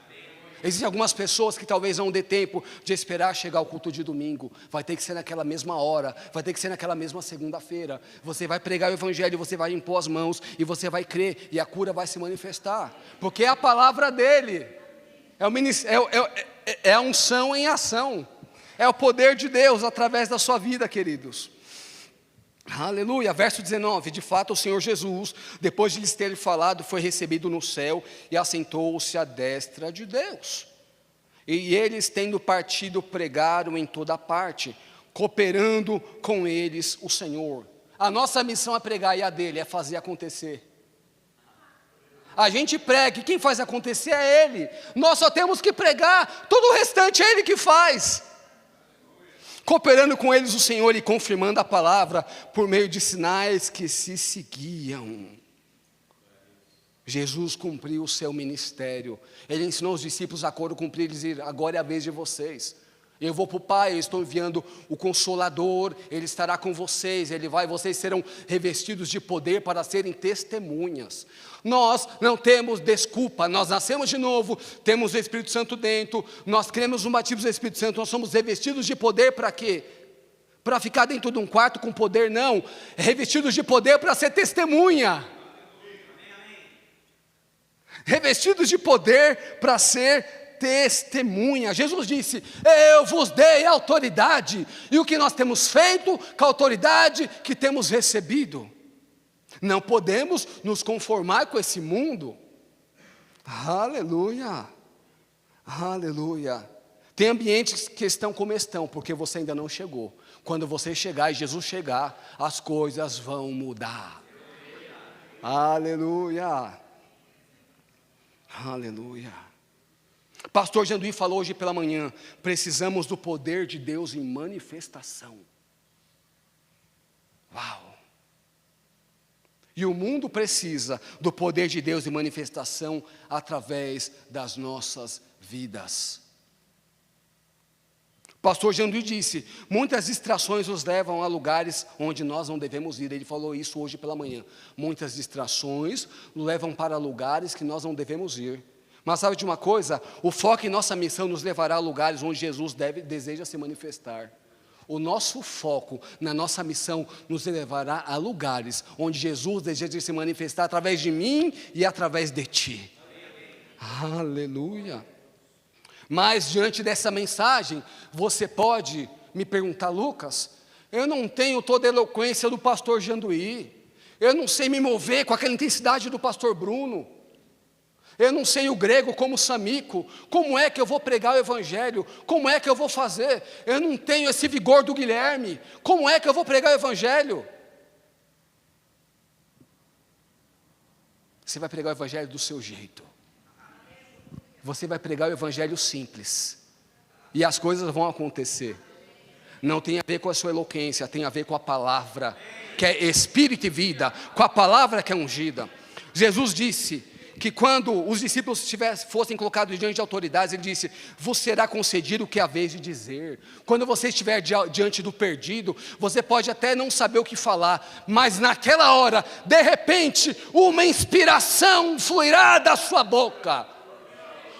Existem algumas pessoas que talvez não dê tempo de esperar chegar ao culto de domingo. Vai ter que ser naquela mesma hora, vai ter que ser naquela mesma segunda-feira. Você vai pregar o evangelho, você vai impor as mãos e você vai crer, e a cura vai se manifestar, porque é a palavra dele, é a unção em ação. É o poder de Deus através da sua vida, queridos. Aleluia, verso 19. De fato, o Senhor Jesus, depois de lhes ter falado, foi recebido no céu e assentou-se à destra de Deus. E eles, tendo partido, pregaram em toda parte, cooperando com eles o Senhor. A nossa missão é pregar, e a dele é fazer acontecer. A gente prega, e quem faz acontecer é Ele. Nós só temos que pregar, todo o restante é Ele que faz. Cooperando com eles o Senhor e confirmando a palavra por meio de sinais que se seguiam. Jesus cumpriu o seu ministério. Ele ensinou os discípulos a cumprir e dizer: agora é a vez de vocês. Eu vou para o Pai, eu estou enviando o Consolador, Ele estará com vocês, vocês serão revestidos de poder para serem testemunhas. Nós não temos desculpa, nós nascemos de novo, temos o Espírito Santo dentro, nós cremos no batismo do Espírito Santo, nós somos revestidos de poder para quê? Para ficar dentro de um quarto com poder? Não, revestidos de poder para ser testemunha. Revestidos de poder para ser testemunha. Jesus disse: eu vos dei autoridade. E o que nós temos feito com a autoridade que temos recebido? Não podemos nos conformar com esse mundo. Aleluia, aleluia. Tem ambientes que estão como estão, porque você ainda não chegou. Quando você chegar e Jesus chegar, as coisas vão mudar. Aleluia, aleluia. Pastor Janduí falou hoje pela manhã: precisamos do poder de Deus em manifestação. Uau! E o mundo precisa do poder de Deus de manifestação através das nossas vidas. O pastor Jandu disse, muitas distrações nos levam a lugares onde nós não devemos ir. Ele falou isso hoje pela manhã. Muitas distrações nos levam para lugares que nós não devemos ir. Mas sabe de uma coisa? O foco em nossa missão nos levará a lugares onde Jesus deseja se manifestar. O nosso foco na nossa missão nos levará a lugares onde Jesus deseja se manifestar através de mim e através de ti. Aleluia! Mas diante dessa mensagem, você pode me perguntar, Lucas, eu não tenho toda a eloquência do pastor Janduí, eu não sei me mover com aquela intensidade do pastor Bruno, eu não sei o grego como Samico, como é que eu vou pregar o evangelho, como é que eu vou fazer, eu não tenho esse vigor do Guilherme, como é que eu vou pregar o evangelho? Você vai pregar o evangelho do seu jeito, você vai pregar o evangelho simples, e as coisas vão acontecer. Não tem a ver com a sua eloquência, tem a ver com a palavra, que é espírito e vida, com a palavra que é ungida. Jesus disse que quando os discípulos fossem colocados diante de autoridades, ele disse, vos será concedido o que é a vez de dizer. Quando você estiver diante do perdido, você pode até não saber o que falar, mas naquela hora, de repente, uma inspiração fluirá da sua boca,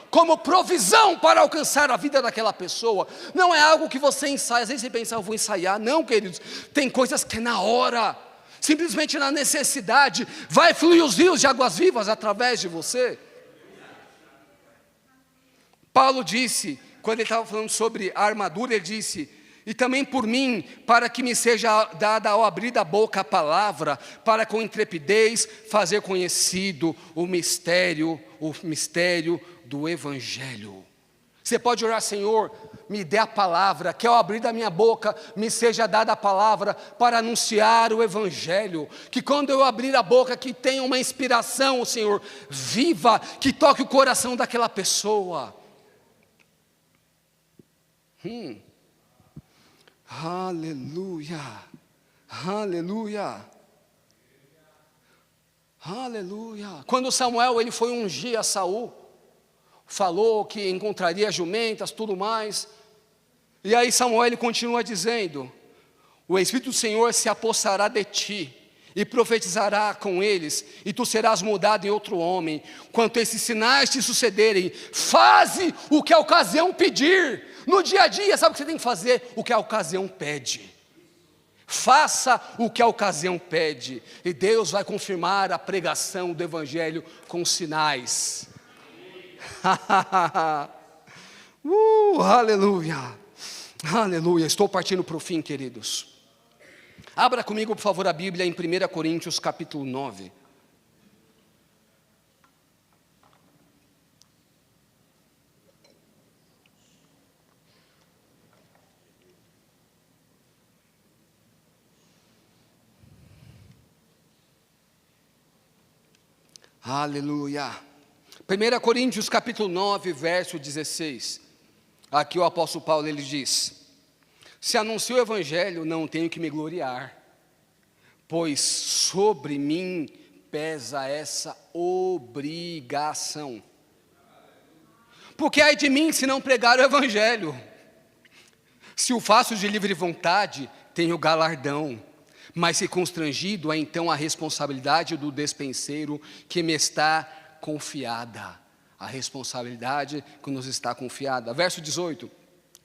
como provisão para alcançar a vida daquela pessoa. Não é algo que você ensaia, às vezes você pensa, eu vou ensaiar. Não, queridos, tem coisas que é na hora, simplesmente na necessidade, vai fluir os rios de águas vivas através de você. Paulo disse, quando ele estava falando sobre a armadura, ele disse, e também por mim, para que me seja dada ao abrir da boca a palavra, para com intrepidez fazer conhecido o mistério do evangelho. Você pode orar, Senhor, me dê a palavra, que ao abrir da minha boca me seja dada a palavra para anunciar o evangelho, que quando eu abrir a boca que tenha uma inspiração, Senhor, viva, que toque o coração daquela pessoa. Aleluia, aleluia, aleluia. Quando Samuel ele foi ungir a Saul, falou que encontraria jumentas, tudo mais. E aí Samuel ele continua dizendo, o Espírito do Senhor se apossará de ti, e profetizará com eles, e tu serás mudado em outro homem. Quanto esses sinais te sucederem, faze o que a ocasião pedir. No dia a dia, sabe o que você tem que fazer? O que a ocasião pede. Faça o que a ocasião pede, e Deus vai confirmar a pregação do evangelho com sinais. Aleluia, aleluia. Estou partindo para o fim, queridos. Abra comigo, por favor, a Bíblia em 1 Coríntios capítulo 9. Aleluia. 1 Coríntios capítulo 9, verso 16. Aqui o apóstolo Paulo ele diz, se anuncio o evangelho, não tenho que me gloriar, pois sobre mim pesa essa obrigação. Porque ai de mim se não pregar o evangelho. Se o faço de livre vontade, tenho galardão, mas se constrangido, é então a responsabilidade do despenseiro que me está confiada. A responsabilidade que nos está confiada. Verso 18,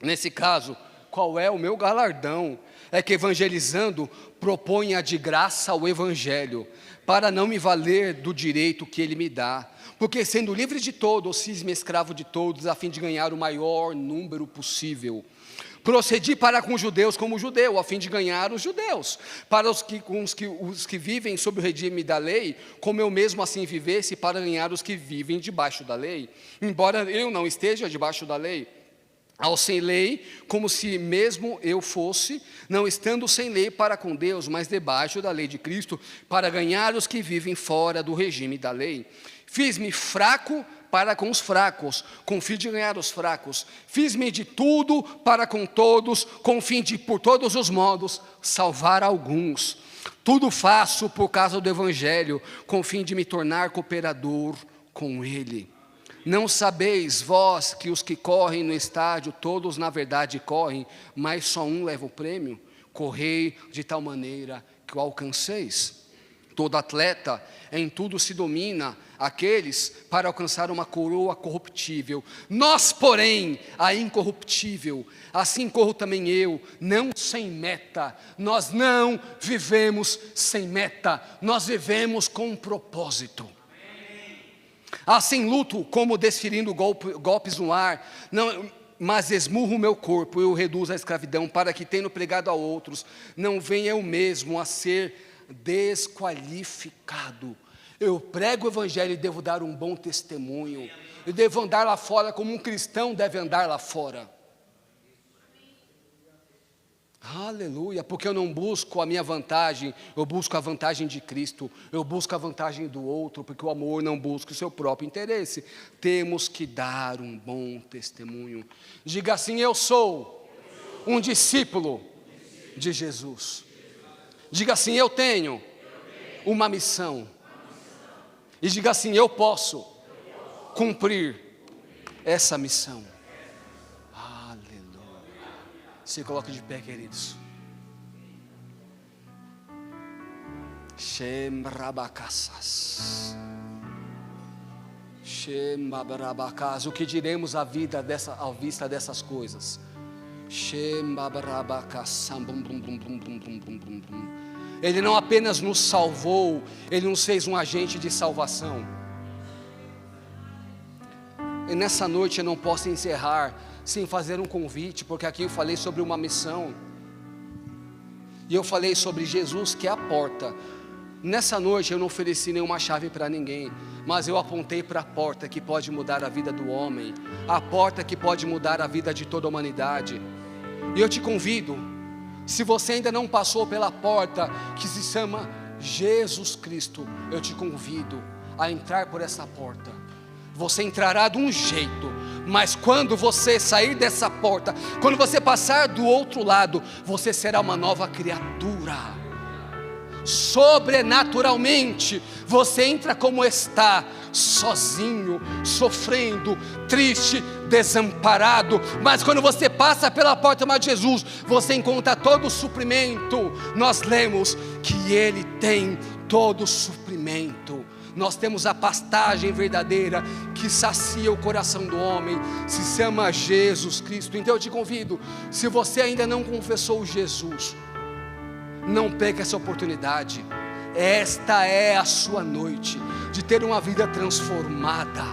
nesse caso, qual é o meu galardão? É que evangelizando, proponha de graça o evangelho, para não me valer do direito que ele me dá. Porque sendo livre de todos, fiz-me escravo de todos, a fim de ganhar o maior número possível. Procedi para com os judeus como judeu, a fim de ganhar os judeus. Para os que vivem sob o regime da lei, como eu mesmo assim vivesse, para ganhar os que vivem debaixo da lei. Embora eu não esteja debaixo da lei, ao sem lei, como se mesmo eu fosse, não estando sem lei para com Deus, mas debaixo da lei de Cristo, para ganhar os que vivem fora do regime da lei. Fiz-me fraco para com os fracos, com o fim de ganhar os fracos. Fiz-me de tudo para com todos, com o fim de, por todos os modos, salvar alguns. Tudo faço por causa do Evangelho, com o fim de me tornar cooperador com ele. Não sabeis vós que os que correm no estádio, todos na verdade correm, mas só um leva o prêmio? Correi de tal maneira que o alcanceis. Todo atleta em tudo se domina, aqueles para alcançar uma coroa corruptível. Nós, porém, a incorruptível. Assim corro também eu, não sem meta. Nós não vivemos sem meta, nós vivemos com um propósito. Assim luto como desferindo golpes no ar, mas esmurro o meu corpo e o reduzo à escravidão, para que, tendo pregado a outros, não venha eu mesmo a ser desqualificado. Eu prego o Evangelho e devo dar um bom testemunho. Eu devo andar lá fora como um cristão deve andar lá fora. Aleluia, porque eu não busco a minha vantagem, eu busco a vantagem de Cristo, eu busco a vantagem do outro, porque o amor não busca o seu próprio interesse. Temos que dar um bom testemunho. Diga assim: eu sou um discípulo de Jesus. Diga assim: eu tenho uma missão. E diga assim: eu posso cumprir essa missão. Se coloque de pé, queridos. Shembrabacassas. Shembrabacassas. O que diremos à vista dessas coisas? Shembrabacassam. Ele não apenas nos salvou, Ele nos fez um agente de salvação. E nessa noite eu não posso encerrar sem fazer um convite, porque aqui eu falei sobre uma missão, e eu falei sobre Jesus que é a porta. Nessa noite eu não ofereci nenhuma chave para ninguém, mas eu apontei para a porta que pode mudar a vida do homem, a porta que pode mudar a vida de toda a humanidade. E eu te convido, se você ainda não passou pela porta que se chama Jesus Cristo, eu te convido a entrar por essa porta. Você entrará de um jeito, mas quando você sair dessa porta, quando você passar do outro lado, você será uma nova criatura. Sobrenaturalmente, você entra como está, sozinho, sofrendo, triste, desamparado. Mas quando você passa pela porta de Jesus, você encontra todo o suprimento. Nós lemos que Ele tem todo o suprimento. Nós temos a pastagem verdadeira que sacia o coração do homem, se chama Jesus Cristo. Então eu te convido, se você ainda não confessou Jesus, não perca essa oportunidade. Esta é a sua noite de ter uma vida transformada,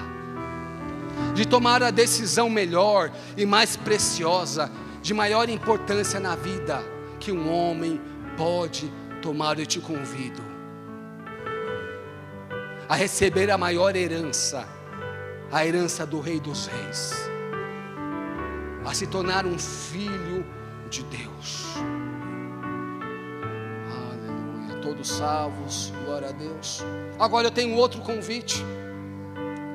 de tomar a decisão melhor e mais preciosa, de maior importância na vida que um homem pode tomar. Eu te convido a receber a maior herança, a herança do Rei dos Reis, a se tornar um filho de Deus. Aleluia, todos salvos, glória a Deus. Agora eu tenho outro convite,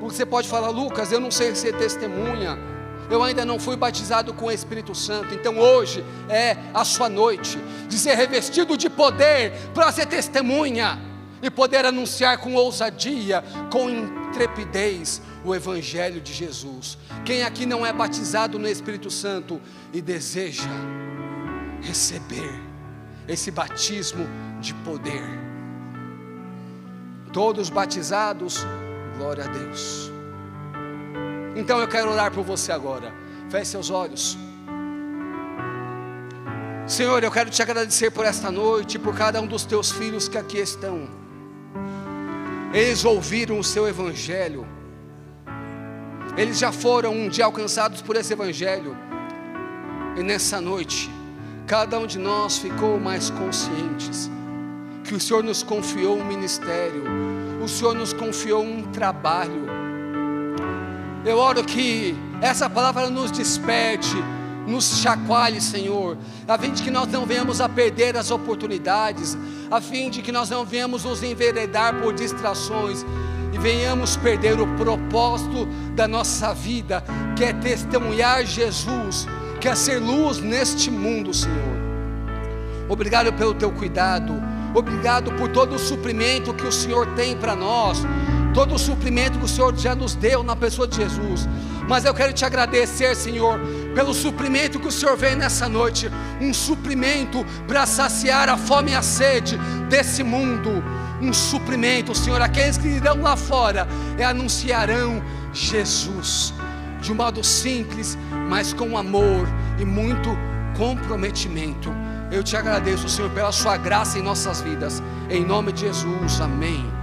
porque você pode falar: Lucas, eu não sei ser testemunha, eu ainda não fui batizado com o Espírito Santo. Então hoje é a sua noite de ser revestido de poder para ser testemunha e poder anunciar com ousadia, com intrepidez, o Evangelho de Jesus. Quem aqui não é batizado no Espírito Santo e deseja receber esse batismo de poder? Todos batizados, glória a Deus. Então eu quero orar por você agora. Feche seus olhos. Senhor, eu quero te agradecer por esta noite, por cada um dos teus filhos que aqui estão. Eles ouviram o seu Evangelho, eles já foram um dia alcançados por esse Evangelho, e nessa noite, cada um de nós ficou mais conscientes, que o Senhor nos confiou um ministério, o Senhor nos confiou um trabalho. Eu oro que essa palavra nos desperte, nos chacoalhe, Senhor, a fim de que nós não venhamos a perder as oportunidades, a fim de que nós não venhamos nos enveredar por distrações, e venhamos perder o propósito da nossa vida, que é testemunhar Jesus, que é ser luz neste mundo, Senhor. Obrigado pelo teu cuidado, obrigado por todo o suprimento que o Senhor tem para nós, todo o suprimento que o Senhor já nos deu na pessoa de Jesus. Mas eu quero te agradecer, Senhor, pelo suprimento que o Senhor veio nessa noite, um suprimento para saciar a fome e a sede desse mundo, um suprimento, Senhor. Aqueles que irão lá fora anunciarão Jesus, de um modo simples, mas com amor e muito comprometimento. Eu te agradeço, Senhor, pela sua graça em nossas vidas, em nome de Jesus, amém.